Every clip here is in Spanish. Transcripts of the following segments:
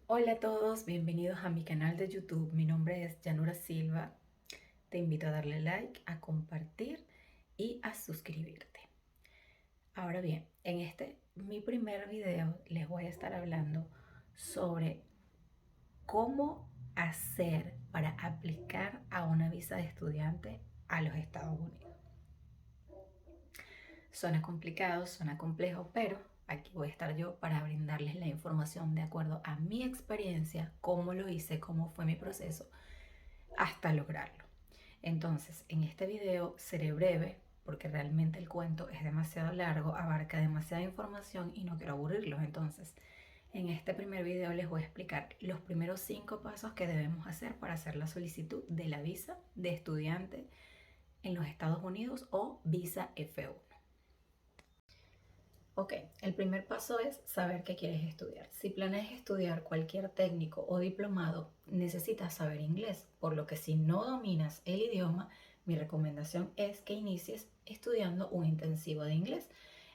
Hola a todos, bienvenidos a mi canal de YouTube. Mi nombre es Yanura Silva. Te invito a darle like, a compartir y a suscribirte. Ahora bien, en mi primer video les voy a estar hablando sobre cómo hacer para aplicar a una visa de estudiante a los Estados Unidos. Suena complicado, suena complejo, pero aquí voy a estar yo para brindarles la información de acuerdo a mi experiencia, cómo lo hice, cómo fue mi proceso hasta lograrlo. Entonces, en este video seré breve porque realmente el cuento es demasiado largo, abarca demasiada información y no quiero aburrirlos. Entonces, en este primer video les voy a explicar los primeros 5 pasos que debemos hacer para hacer la solicitud de la visa de estudiante en los Estados Unidos o visa F1. Ok, el primer paso es saber qué quieres estudiar. Si planeas estudiar cualquier técnico o diplomado, necesitas saber inglés, por lo que si no dominas el idioma, mi recomendación es que inicies estudiando un intensivo de inglés.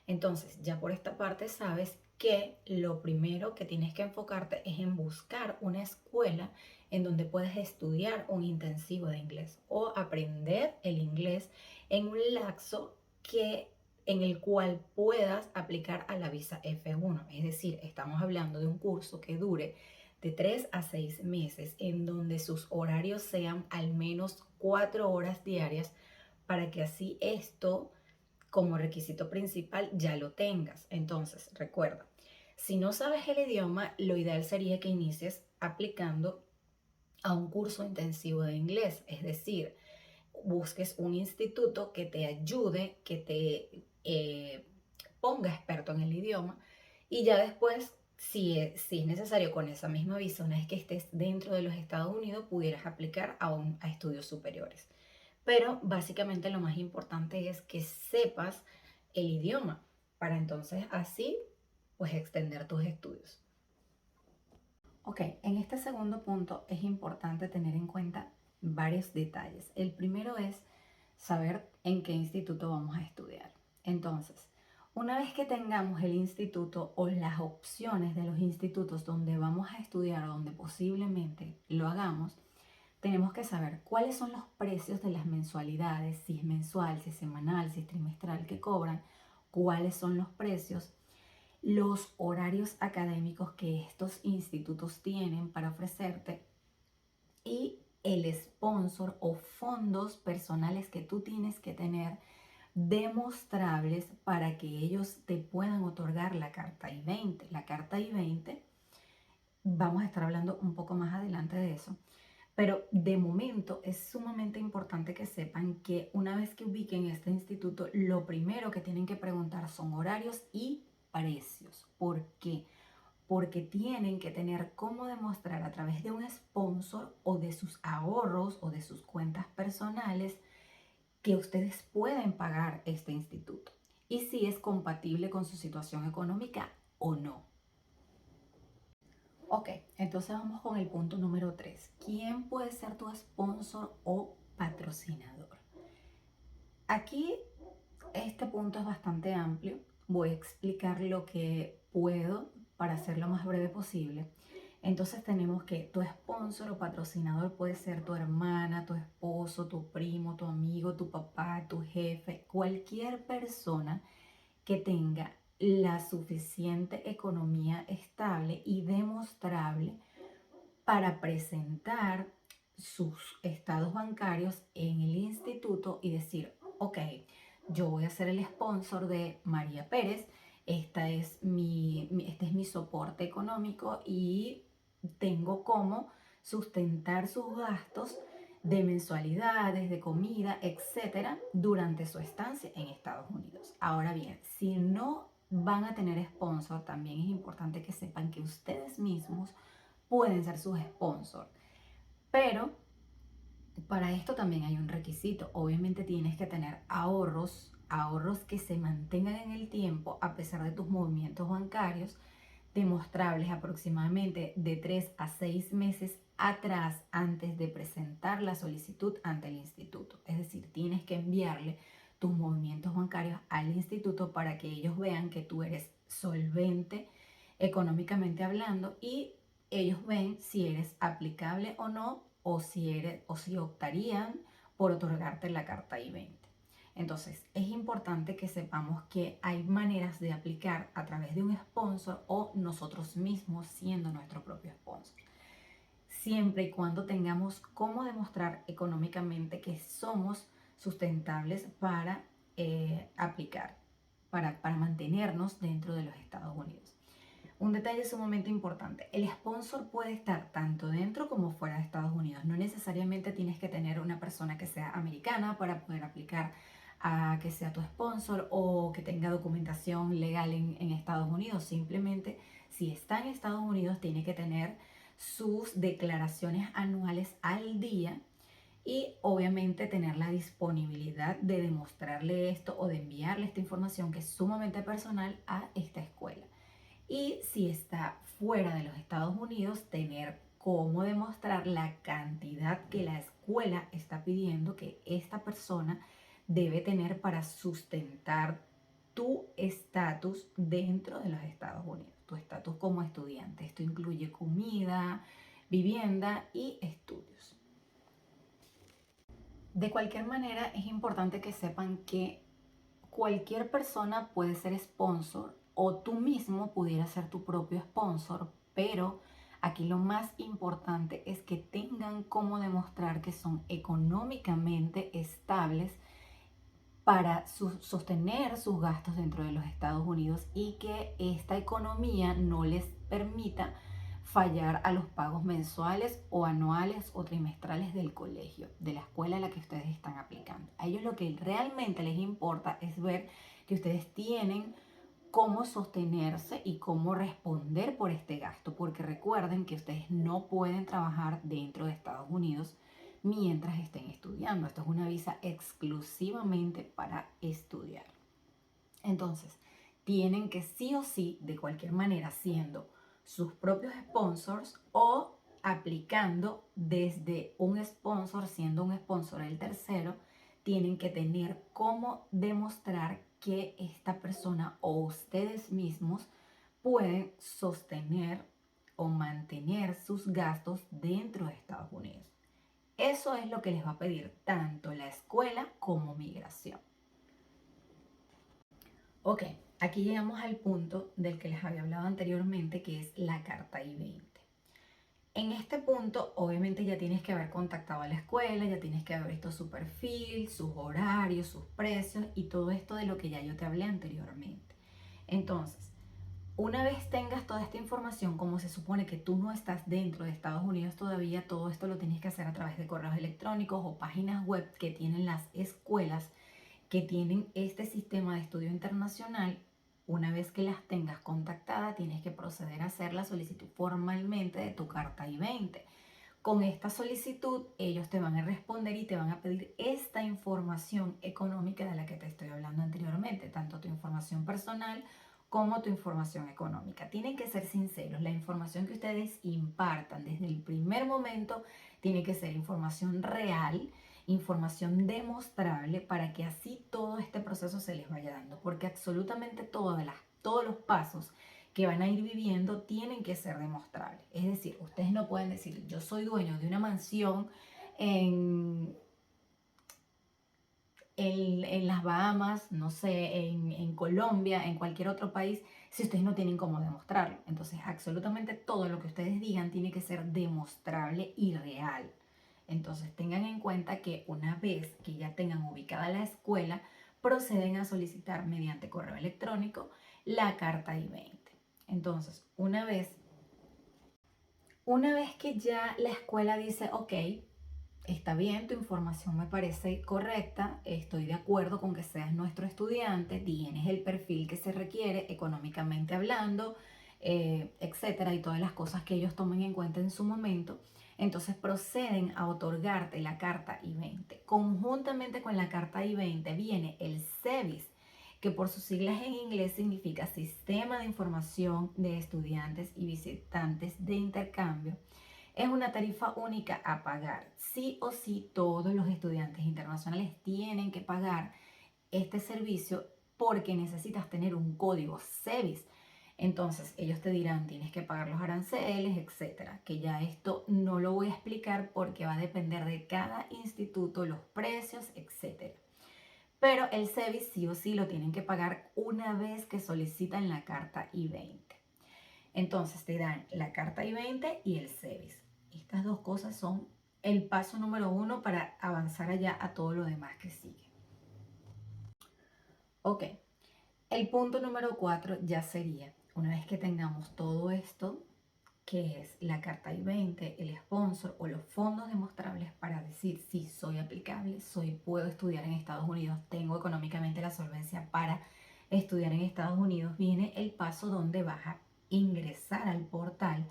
Entonces, ya por esta parte sabes que lo primero que tienes que enfocarte es en buscar una escuela en donde puedas estudiar un intensivo de inglés o aprender el inglés en un lapso en el cual puedas aplicar a la visa F1. Es decir, estamos hablando de un curso que dure de 3 a 6 meses, en donde sus horarios sean al menos 4 horas diarias, para que así esto, como requisito principal, ya lo tengas. Entonces, recuerda, si no sabes el idioma, lo ideal sería que inicies aplicando a un curso intensivo de inglés, es decir, busques un instituto que te ayude, que te ponga experto en el idioma y ya después, si es necesario con esa misma visa, una vez que estés dentro de los Estados Unidos, pudieras aplicar a estudios superiores. Pero básicamente lo más importante es que sepas el idioma para entonces así pues extender tus estudios. Ok, en este segundo punto es importante tener en cuenta varios detalles. El primero es saber en qué instituto vamos a estudiar. Entonces, una vez que tengamos el instituto o las opciones de los institutos donde vamos a estudiar o donde posiblemente lo hagamos, tenemos que saber cuáles son los precios de las mensualidades, si es mensual, si es semanal, si es trimestral que cobran, cuáles son los precios, los horarios académicos que estos institutos tienen para ofrecerte y el sponsor o fondos personales que tú tienes que tener demostrables para que ellos te puedan otorgar la carta I-20. La carta I-20, vamos a estar hablando un poco más adelante de eso, pero de momento es sumamente importante que sepan que una vez que ubiquen este instituto, lo primero que tienen que preguntar son horarios y precios. ¿Por qué? Porque tienen que tener cómo demostrar a través de un sponsor o de sus ahorros o de sus cuentas personales que ustedes pueden pagar este instituto y si es compatible con su situación económica o no. Ok, entonces vamos con el punto número 3. ¿Quién puede ser tu sponsor o patrocinador? Aquí este punto es bastante amplio. Voy a explicar lo que puedo para hacerlo lo más breve posible. Entonces tenemos que tu sponsor o patrocinador puede ser tu hermana, tu esposo, tu primo, tu amigo, tu papá, tu jefe, cualquier persona que tenga la suficiente economía estable y demostrable para presentar sus estados bancarios en el instituto y decir, ok, yo voy a ser el sponsor de María Pérez, este es mi soporte económico y tengo cómo sustentar sus gastos de mensualidades, de comida, etcétera, durante su estancia en Estados Unidos. Ahora bien, si no van a tener sponsor, también es importante que sepan que ustedes mismos pueden ser sus sponsors. Pero para esto también hay un requisito. Obviamente tienes que tener ahorros que se mantengan en el tiempo a pesar de tus movimientos bancarios, demostrables aproximadamente de 3 a 6 meses atrás antes de presentar la solicitud ante el instituto. Es decir, tienes que enviarle tus movimientos bancarios al instituto para que ellos vean que tú eres solvente económicamente hablando y ellos ven si eres aplicable o no, o si optarían por otorgarte la carta I-20. Entonces, es importante que sepamos que hay maneras de aplicar a través de un sponsor o nosotros mismos siendo nuestro propio sponsor. Siempre y cuando tengamos cómo demostrar económicamente que somos sustentables para aplicar, para mantenernos dentro de los Estados Unidos. Un detalle sumamente importante, el sponsor puede estar tanto dentro como fuera de Estados Unidos. No necesariamente tienes que tener una persona que sea americana para poder aplicar a que sea tu sponsor o que tenga documentación legal en Estados Unidos. Simplemente, si está en Estados Unidos, tiene que tener sus declaraciones anuales al día y obviamente tener la disponibilidad de demostrarle esto o de enviarle esta información que es sumamente personal a esta escuela. Y si está fuera de los Estados Unidos, tener cómo demostrar la cantidad que la escuela está pidiendo que esta persona debe tener para sustentar tu estatus dentro de los Estados Unidos, tu estatus como estudiante. Esto incluye comida, vivienda y estudios. De cualquier manera, es importante que sepan que cualquier persona puede ser sponsor o tú mismo pudieras ser tu propio sponsor, pero aquí lo más importante es que tengan cómo demostrar que son económicamente estables para sostener sus gastos dentro de los Estados Unidos y que esta economía no les permita fallar a los pagos mensuales o anuales o trimestrales del colegio, de la escuela a la que ustedes están aplicando. A ellos lo que realmente les importa es ver que ustedes tienen cómo sostenerse y cómo responder por este gasto, porque recuerden que ustedes no pueden trabajar dentro de Estados Unidos mientras estén estudiando. Esto es una visa exclusivamente para estudiar. Entonces, tienen que sí o sí, de cualquier manera, siendo sus propios sponsors o aplicando desde un sponsor, siendo un sponsor el tercero, tienen que tener cómo demostrar que esta persona o ustedes mismos pueden sostener o mantener sus gastos dentro de Estados Unidos. Eso es lo que les va a pedir tanto la escuela como migración. Ok, aquí llegamos al punto del que les había hablado anteriormente, que es la carta I-20. En este punto, obviamente ya tienes que haber contactado a la escuela, ya tienes que haber visto su perfil, sus horarios, sus precios y todo esto de lo que ya yo te hablé anteriormente. Entonces, una vez tengas toda esta información, como se supone que tú no estás dentro de Estados Unidos todavía, todo esto lo tienes que hacer a través de correos electrónicos o páginas web que tienen las escuelas que tienen este sistema de estudio internacional. Una vez que las tengas contactadas, tienes que proceder a hacer la solicitud formalmente de tu carta I-20. Con esta solicitud, ellos te van a responder y te van a pedir esta información económica de la que te estoy hablando anteriormente, tanto tu información personal como tu información económica. Tienen que ser sinceros, la información que ustedes impartan desde el primer momento tiene que ser información real, información demostrable para que así todo este proceso se les vaya dando, porque absolutamente todos los pasos que van a ir viviendo tienen que ser demostrables. Es decir, ustedes no pueden decir, yo soy dueño de una mansión en, en las Bahamas, no sé, en Colombia, en cualquier otro país, si ustedes no tienen cómo demostrarlo. Entonces, absolutamente todo lo que ustedes digan tiene que ser demostrable y real. Entonces tengan en cuenta que una vez que ya tengan ubicada la escuela, proceden a solicitar mediante correo electrónico la carta I-20. Entonces, una vez que ya la escuela dice, ok, está bien, tu información me parece correcta, estoy de acuerdo con que seas nuestro estudiante, tienes el perfil que se requiere económicamente hablando, etcétera, y todas las cosas que ellos tomen en cuenta en su momento, entonces proceden a otorgarte la carta I-20. Conjuntamente con la carta I-20 viene el SEVIS, que por sus siglas en inglés significa Sistema de Información de Estudiantes y Visitantes de Intercambio. Es una tarifa única a pagar. Sí o sí, todos los estudiantes internacionales tienen que pagar este servicio porque necesitas tener un código SEVIS. Entonces, ellos te dirán, tienes que pagar los aranceles, etcétera. Que ya esto no lo voy a explicar porque va a depender de cada instituto, los precios, etcétera. Pero el SEBI sí o sí lo tienen que pagar una vez que solicitan la carta I-20. Entonces, te dan la carta I-20 y el SEBIS. Estas dos cosas son el paso número 1 para avanzar allá a todo lo demás que sigue. Ok, el punto número 4 ya sería, una vez que tengamos todo esto, que es la carta I-20, el sponsor o los fondos demostrables para decir si soy aplicable, puedo estudiar en Estados Unidos, tengo económicamente la solvencia para estudiar en Estados Unidos, viene el paso donde vas a ingresar al portal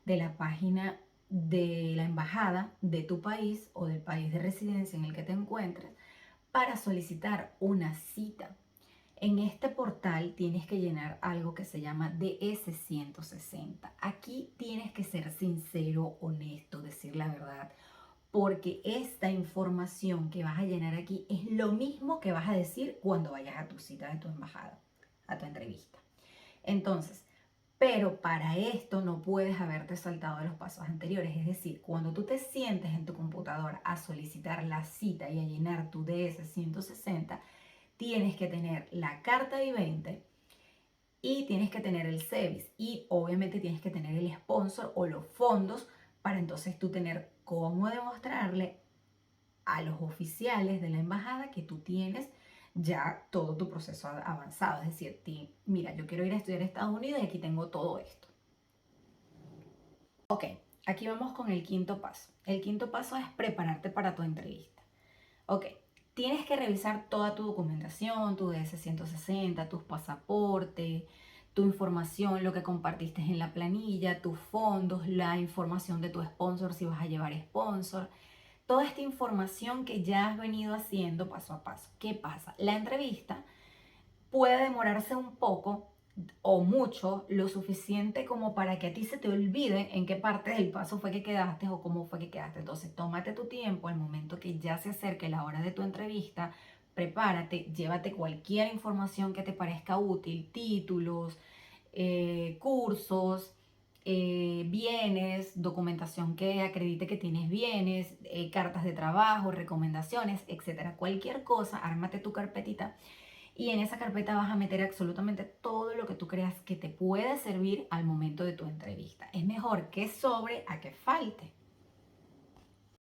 de la página de la embajada de tu país o del país de residencia en el que te encuentres para solicitar una cita. En este portal tienes que llenar algo que se llama DS-160. Aquí tienes que ser sincero, honesto, decir la verdad, porque esta información que vas a llenar aquí es lo mismo que vas a decir cuando vayas a tu cita de tu embajada, a tu entrevista. Entonces, pero para esto no puedes haberte saltado de los pasos anteriores. Es decir, cuando tú te sientes en tu computadora a solicitar la cita y a llenar tu DS-160, tienes que tener la carta I-20 y tienes que tener el SEBIS y obviamente tienes que tener el sponsor o los fondos para entonces tú tener cómo demostrarle a los oficiales de la embajada que tú tienes ya todo tu proceso avanzado. Es decir, mira, yo quiero ir a estudiar a Estados Unidos y aquí tengo todo esto. Ok, aquí vamos con el quinto paso. El quinto paso es prepararte para tu entrevista. Ok, tienes que revisar toda tu documentación, tu DS-160, tus pasaportes, tu información, lo que compartiste en la planilla, tus fondos, la información de tu sponsor, si vas a llevar sponsor. Toda esta información que ya has venido haciendo paso a paso. ¿Qué pasa? La entrevista puede demorarse un poco o mucho, lo suficiente como para que a ti se te olvide en qué parte del paso fue que quedaste o cómo fue que quedaste. Entonces, tómate tu tiempo al momento que ya se acerque la hora de tu entrevista, prepárate, llévate cualquier información que te parezca útil, títulos, cursos, bienes, documentación que acredite que tienes bienes, cartas de trabajo, recomendaciones, etcétera. Cualquier cosa, ármate tu carpetita y en esa carpeta vas a meter absolutamente todo lo que tú creas que te puede servir al momento de tu entrevista. Es mejor que sobre a que falte.